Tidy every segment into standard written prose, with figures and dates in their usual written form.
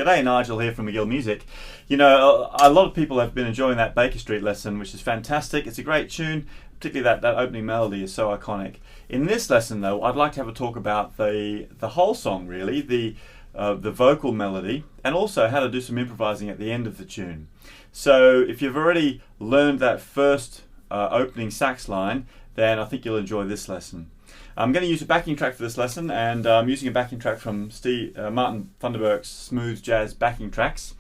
G'day, Nigel here from McGill Music. You know, a lot of people have been enjoying that Baker Street lesson, which is fantastic. It's a great tune, particularly that opening melody is so iconic. In this lesson, though, I'd like to have a talk about the whole song, really, the vocal melody, and also how to do some improvising at the end of the tune. So if you've already learned that first opening sax line, then I think you'll enjoy this lesson. I'm going to use a backing track for this lesson, and I'm using a backing track from Martin Funderburk's Smooth Jazz backing tracks.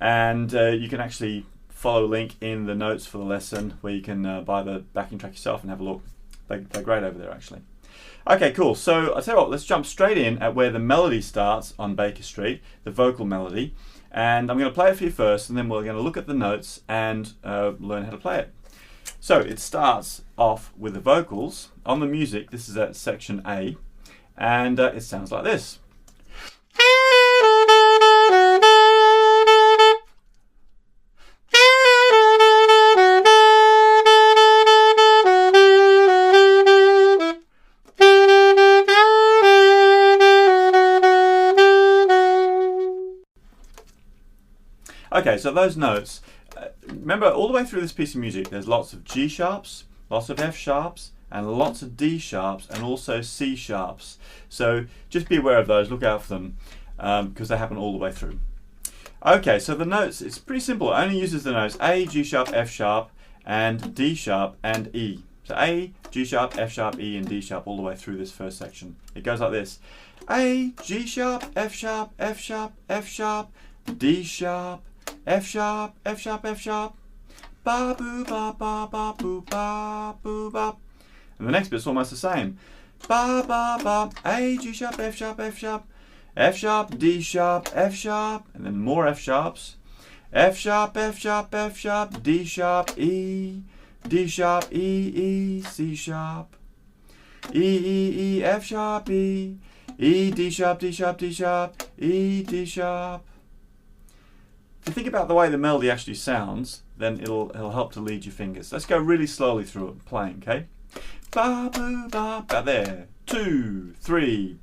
And you can actually follow a link in the notes for the lesson where you can buy the backing track yourself and have a look. They're great over there, actually. Okay, cool. So I'll tell you what, let's jump straight in at where the melody starts on Baker Street, the vocal melody. And I'm going to play it for you first, and then we're going to look at the notes and learn how to play it. So it starts off with the vocals. On the music, this is at section A, and it sounds like this. Okay, so those notes, remember all the way through this piece of music there's lots of G sharps, lots of F sharps, and lots of D sharps, and also C sharps. So just be aware of those, look out for them, because they happen all the way through. Okay, so the notes, it's pretty simple. It only uses the notes A, G sharp, F sharp, and D sharp, and E. So A, G sharp, F sharp, E, and D sharp all the way through this first section. It goes like this. A, G sharp, F sharp, F sharp, F sharp, D sharp, F sharp, F sharp, F sharp, ba boo ba ba ba boo ba boo ba. And the next bit's almost the same. Ba ba ba, A, G sharp, F sharp, F sharp, F sharp, D sharp, F sharp, and then more F sharps. F sharp, F sharp, F sharp, D sharp, E, D sharp, E, E, C sharp, E, E, E, F sharp, E, E, D sharp, D sharp, D sharp, E, D sharp. If you think about the way the melody actually sounds, then it'll help to lead your fingers. Let's go really slowly through it, playing, okay? Ba boo ba, about there. 2, 3.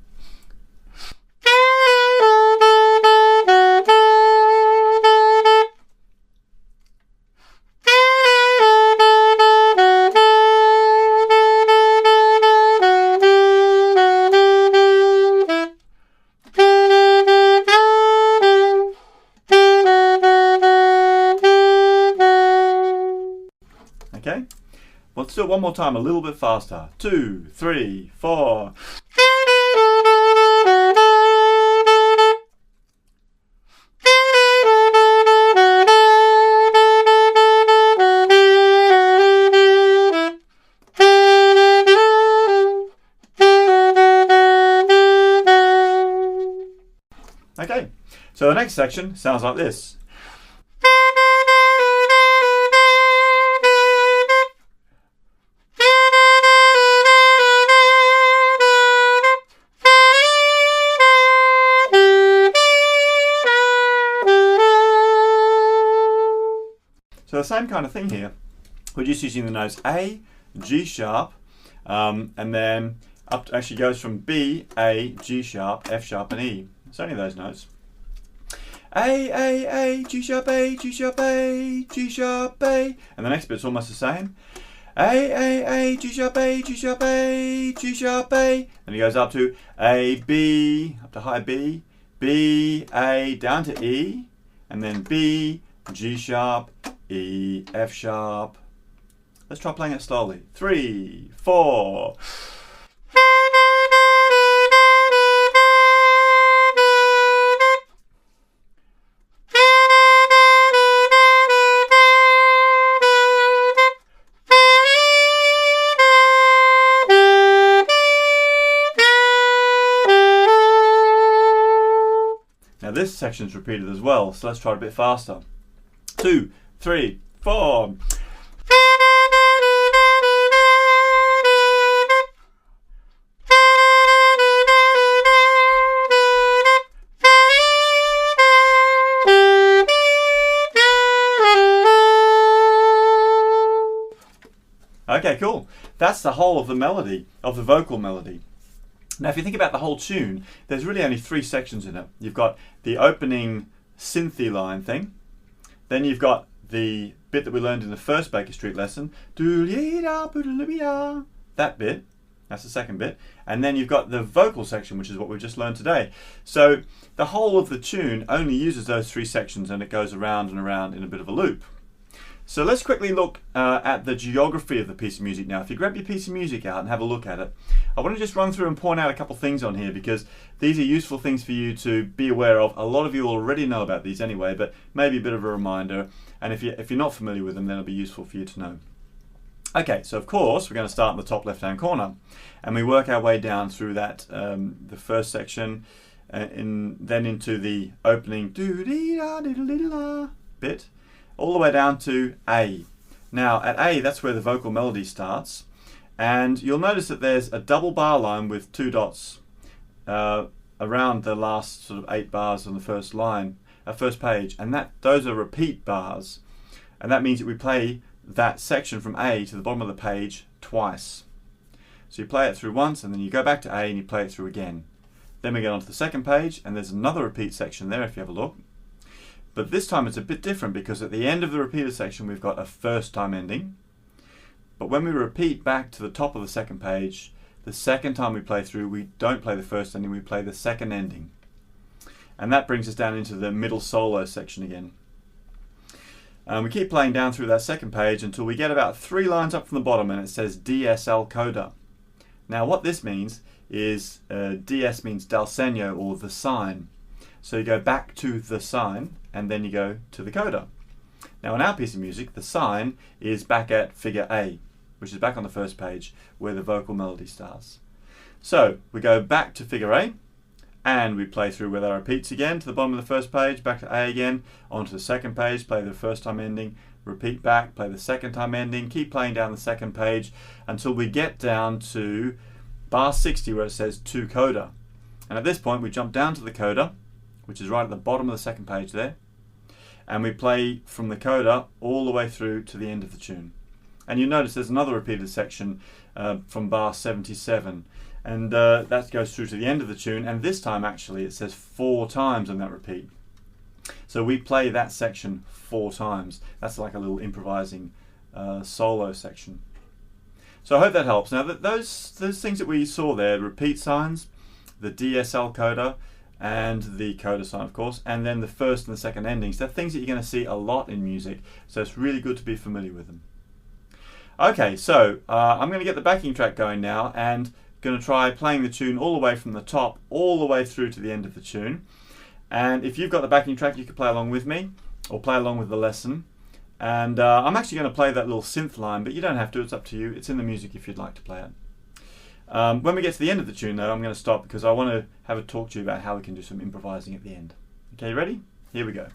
Okay, let's do it one more time, a little bit faster. 2, 3, 4. Okay, so the next section sounds like this. So the same kind of thing here. We're just using the notes A, G sharp, and then up to, actually goes from B, A, G sharp, F sharp, and E. It's only those notes. A, G sharp, A, G sharp, A, G sharp, A. And the next bit's almost the same. A, G sharp, A, G sharp, A, G sharp, A. And he goes up to A, B, up to high B, B, A, down to E, and then B, G sharp, E, F sharp. Let's try playing it slowly. 3, 4. Now this section's repeated as well, so let's try it a bit faster. 2, 3, 4. Okay, cool. That's the whole of the melody, of the vocal melody. Now, if you think about the whole tune, there's really only 3 sections in it. You've got the opening synthy line thing, then you've got the bit that we learned in the first Baker Street lesson, that bit, that's the second bit, and then you've got the vocal section, which is what we've just learned today. So the whole of the tune only uses those 3 sections, and it goes around and around in a bit of a loop. So let's quickly look at the geography of the piece of music now. If you grab your piece of music out and have a look at it, I want to just run through and point out a couple things on here, because these are useful things for you to be aware of. A lot of you already know about these anyway, but maybe a bit of a reminder. And if you're not familiar with them, then it'll be useful for you to know. Okay, so of course we're going to start in the top left-hand corner, and we work our way down through that the first section, then into the opening bit, all the way down to A. Now at A, that's where the vocal melody starts, and you'll notice that there's a double bar line with 2 dots around the last sort of 8 bars on the first line, first page, and those are repeat bars, and that means that we play that section from A to the bottom of the page twice. So you play it through once, and then you go back to A and you play it through again. Then we get onto the second page, and there's another repeat section there if you have a look. But this time it's a bit different, because at the end of the repeated section we've got a first time ending. But when we repeat back to the top of the second page, the second time we play through, we don't play the first ending, we play the second ending. And that brings us down into the middle solo section again. And we keep playing down through that second page until we get about 3 lines up from the bottom, and it says DSL coda. Now what this means is DS means dal segno, or the sign. So you go back to the sign, and then you go to the coda. Now in our piece of music, the sign is back at figure A, which is back on the first page where the vocal melody starts. So we go back to figure A, and we play through with our repeats again to the bottom of the first page, back to A again, onto the second page, play the first time ending, repeat back, play the second time ending, keep playing down the second page until we get down to bar 60 where it says to coda. And at this point we jump down to the coda, which is right at the bottom of the second page there, and we play from the coda all the way through to the end of the tune. And you notice there's another repeated section from bar 77, and that goes through to the end of the tune, and this time actually it says 4 times on that repeat. So we play that section 4 times. That's like a little improvising solo section. So I hope that helps. Now those things that we saw there, repeat signs, the DSL coda, and the coda sign of course, and then the first and the second endings, they're things that you're going to see a lot in music, so it's really good to be familiar with them. Okay, so I'm going to get the backing track going now, and going to try playing the tune all the way from the top all the way through to the end of the tune. And if you've got the backing track, you can play along with me or play along with the lesson. And I'm actually going to play that little synth line, but you don't have to, it's up to you. It's in the music if you'd like to play it. When we get to the end of the tune though, I'm going to stop because I want to have a talk to you about how we can do some improvising at the end. Okay, ready? Here we go.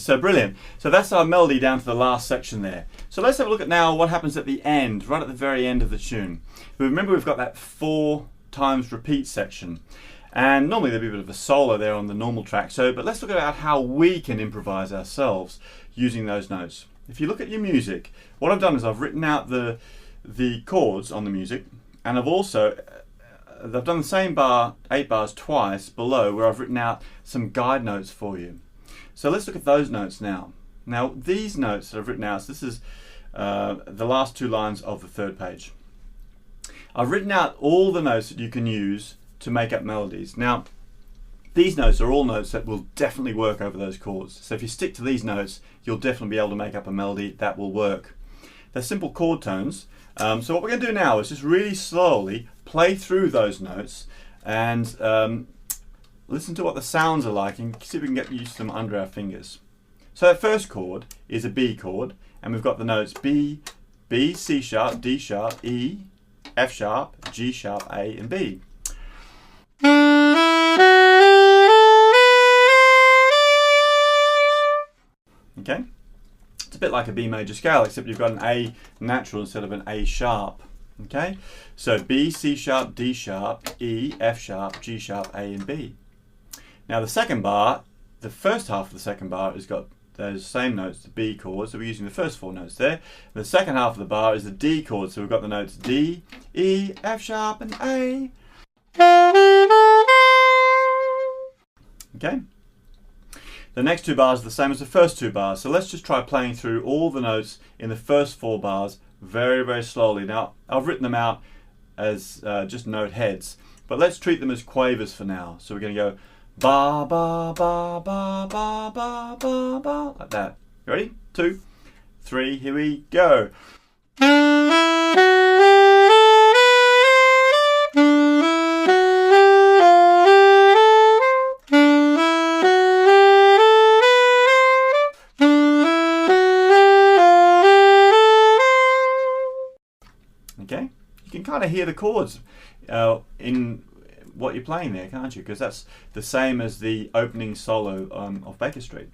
so brilliant. So that's our melody down to the last section there. So let's have a look at now what happens at the end, right at the very end of the tune. Remember, we've got that 4 times repeat section. And normally there'd be a bit of a solo there on the normal track. But let's look at how we can improvise ourselves using those notes. If you look at your music, what I've done is I've written out the chords on the music, and I've done the same 8 bars twice below, where I've written out some guide notes for you. So let's look at those notes now. Now these notes that I've written out, so this is the last 2 lines of the 3rd page. I've written out all the notes that you can use to make up melodies. Now these notes are all notes that will definitely work over those chords. So if you stick to these notes, you'll definitely be able to make up a melody that will work. They're simple chord tones. So what we're going to do now is just really slowly play through those notes and listen to what the sounds are like and see if we can get used to them under our fingers. So that first chord is a B chord, and we've got the notes B, C sharp, D sharp, E, F sharp, G sharp, A and B. Okay? It's a bit like a B major scale, except you've got an A natural instead of an A sharp. Okay? So B, C sharp, D sharp, E, F sharp, G sharp, A and B. Now the second bar, the first half of the second bar has got those same notes, the B chord, so we're using the first 4 notes there. The second half of the bar is the D chord, so we've got the notes D, E, F sharp and A. Okay? The next 2 bars are the same as the first 2 bars, so let's just try playing through all the notes in the first 4 bars very, very slowly. Now, I've written them out as just note heads, but let's treat them as quavers for now. So we're going to go ba, ba, ba, ba, ba, ba, ba, ba, like that. Ready? 2, 3, here we go. Okay, you can kind of hear the chords in what you're playing there, can't you? Because that's the same as the opening solo of Baker Street.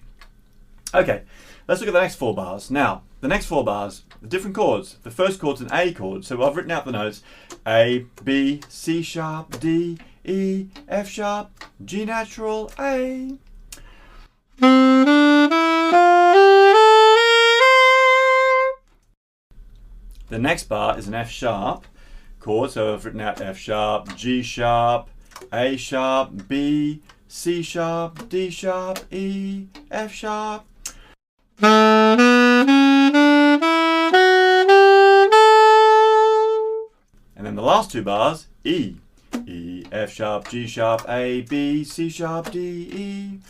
Okay, let's look at the next 4 bars. Now, the next 4 bars, the different chords. The first chord's an A chord, so I've written out the notes A, B, C sharp, D, E, F sharp, G natural, A. The next bar is an F sharp chord, so I've written out F sharp, G sharp, A sharp, B, C sharp, D sharp, E, F sharp. And then the last 2 bars, E, E, F sharp, G sharp, A, B, C sharp, D, E.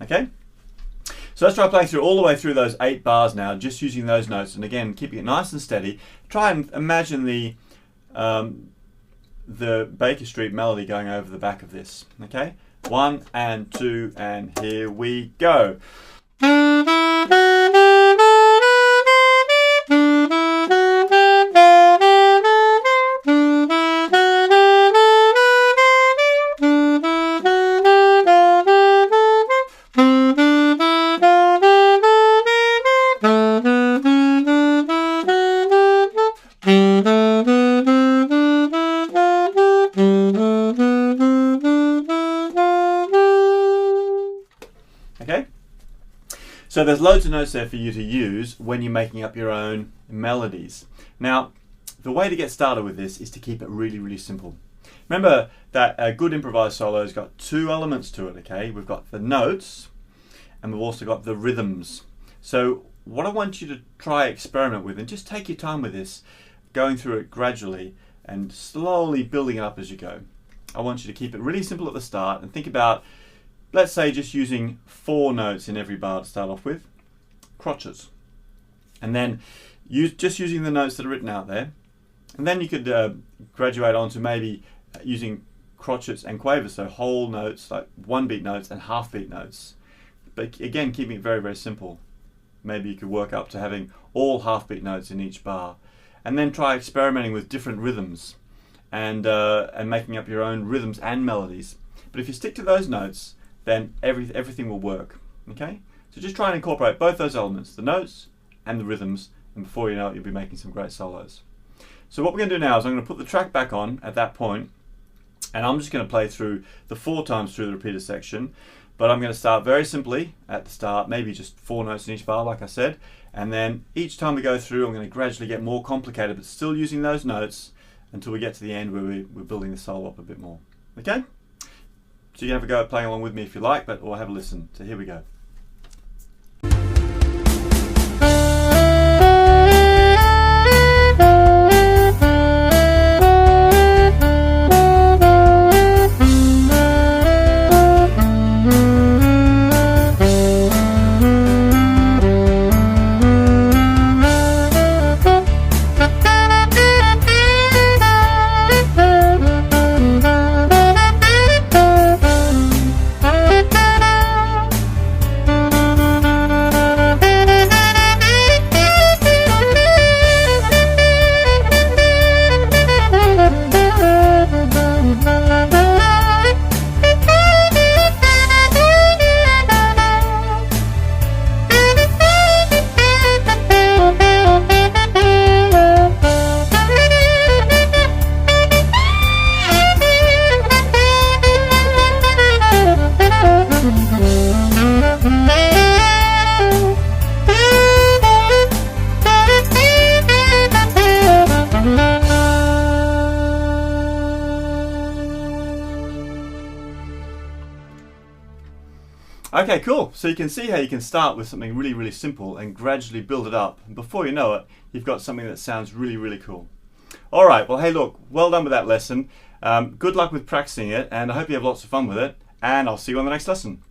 Okay, so let's try playing through all the way through those 8 bars now, just using those notes, and again keeping it nice and steady. Try and imagine the Baker Street melody going over the back of this. Okay, 1 and 2 and here we go. Okay, so there's loads of notes there for you to use when you're making up your own melodies. Now, the way to get started with this is to keep it really, really simple. Remember that a good improvised solo has got 2 elements to it, okay? We've got the notes and we've also got the rhythms. So what I want you to try experiment with, and just take your time with this, going through it gradually and slowly building it up as you go. I want you to keep it really simple at the start and think about, let's say, just using 4 notes in every bar to start off with, crotchets, and then just using the notes that are written out there, and then you could graduate on to maybe using crotchets and quavers, so whole notes like 1-beat notes and half-beat notes, but again keeping it very, very simple. Maybe you could work up to having all half-beat notes in each bar, and then try experimenting with different rhythms and making up your own rhythms and melodies. But if you stick to those notes, then everything will work. Okay? So just try and incorporate both those elements, the notes and the rhythms, and before you know it, you'll be making some great solos. So what we're going to do now is I'm going to put the track back on at that point, and I'm just going to play through the 4 times through the repeater section. But I'm going to start very simply at the start, maybe just 4 notes in each bar, like I said, and then each time we go through, I'm going to gradually get more complicated, but still using those notes until we get to the end where we're building the solo up a bit more. Okay? So you can have a go at playing along with me if you like, or have a listen. So here we go. Okay, cool. So you can see how you can start with something really, really simple and gradually build it up. And before you know it, you've got something that sounds really, really cool. All right, well, hey, look, well done with that lesson. Good luck with practicing it, and I hope you have lots of fun with it, and I'll see you on the next lesson.